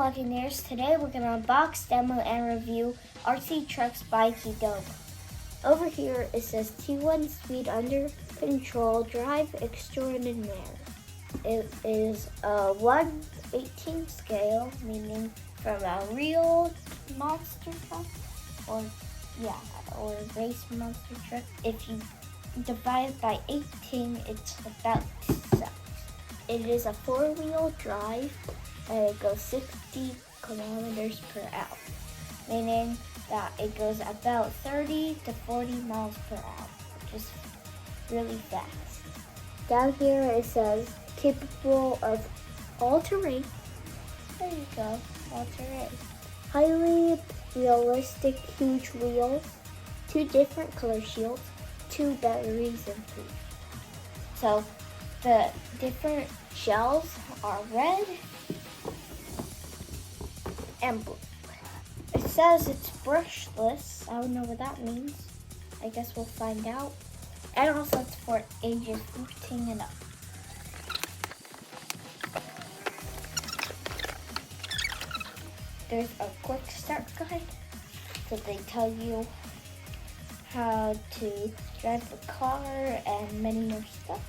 Plugginaires. Today we're going to unbox, demo, and review RC trucks by KIDOMO. Over here it says T1 speed under control drive extraordinaire. It is a 1/18 scale, meaning from a real monster truck or race monster truck. If you divide it by 18, it's about to size. It is a 4-wheel drive and it goes 60 kilometers per hour, meaning that it goes about 30 to 40 miles per hour, which is really fast. Down here it says capable of all terrain. There you go, all terrain. Highly realistic huge wheels, 2 different color shields, 2 batteries, and 3. So the different shells are red and blue. It says it's brushless. I don't know what that means. I guess we'll find out. And also it's for ages 14 and up. There's a quick start guide. So they tell you how to drive the car and many more stuff.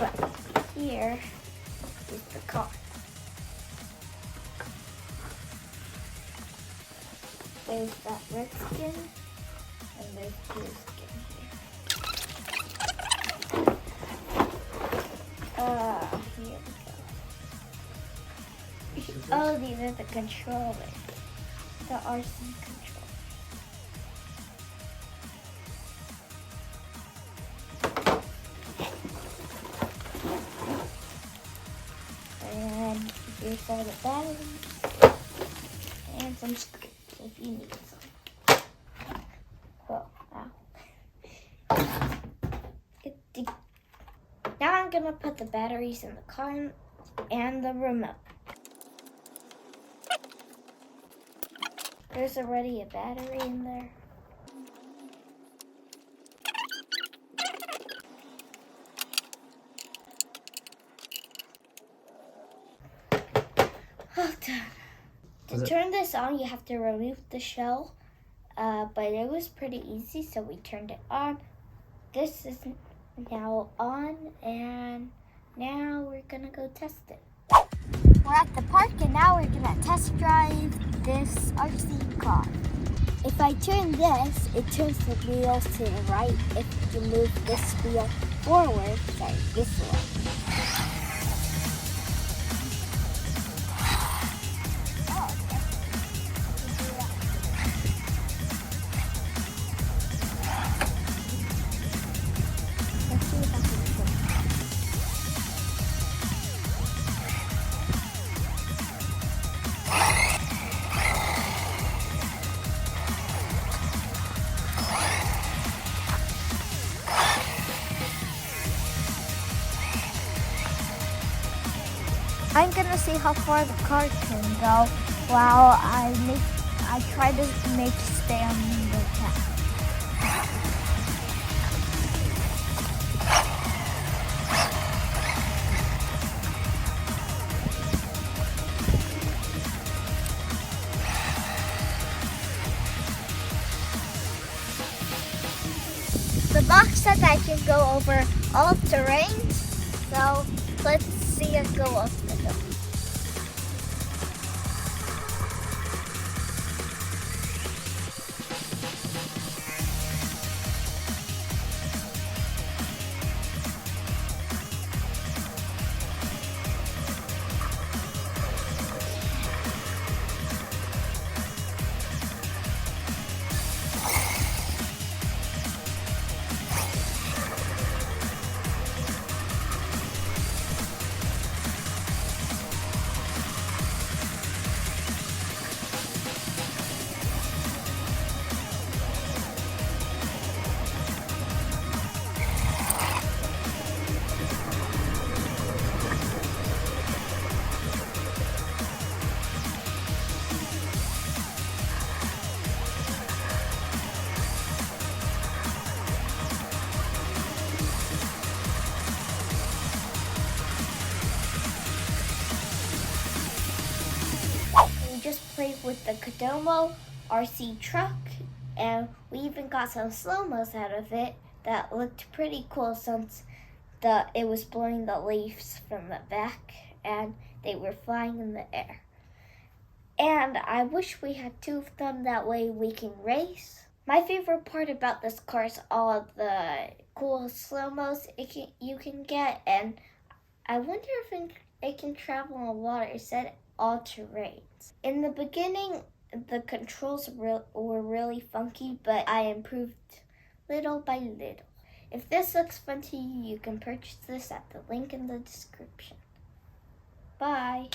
But here is the car. There's that red skin and there's blue skin here. Here we go. Oh, these are the controllers. The RC controllers. And here's all the batteries and some screws if you need some. Oh, wow. Now I'm gonna put the batteries in the car and the remote. There's already a battery in there. All done. To turn this on, you have to remove the shell, but it was pretty easy, so we turned it on. This is now on, and now we're gonna go test it. We're at the park, and now we're gonna test drive this RC car. If I turn this, it turns the wheels to the right. If you move this wheel forward, this one. I'm gonna see how far the car can go while I try to stay on the path. The box says I can go over all terrains, so let's see it go up the hill. we just played with the KIDOMO RC truck, and we even got some slow-mos out of it that looked pretty cool since it was blowing the leaves from the back and they were flying in the air. And I wish we had two of them, that way we can race. My favorite part about this car is all the cool slow-mos you can get, and I wonder if it can travel on water. It said all terrains. In the beginning, the controls were really funky, but I improved little by little. If this looks fun to you, you can purchase this at the link in the description. Bye.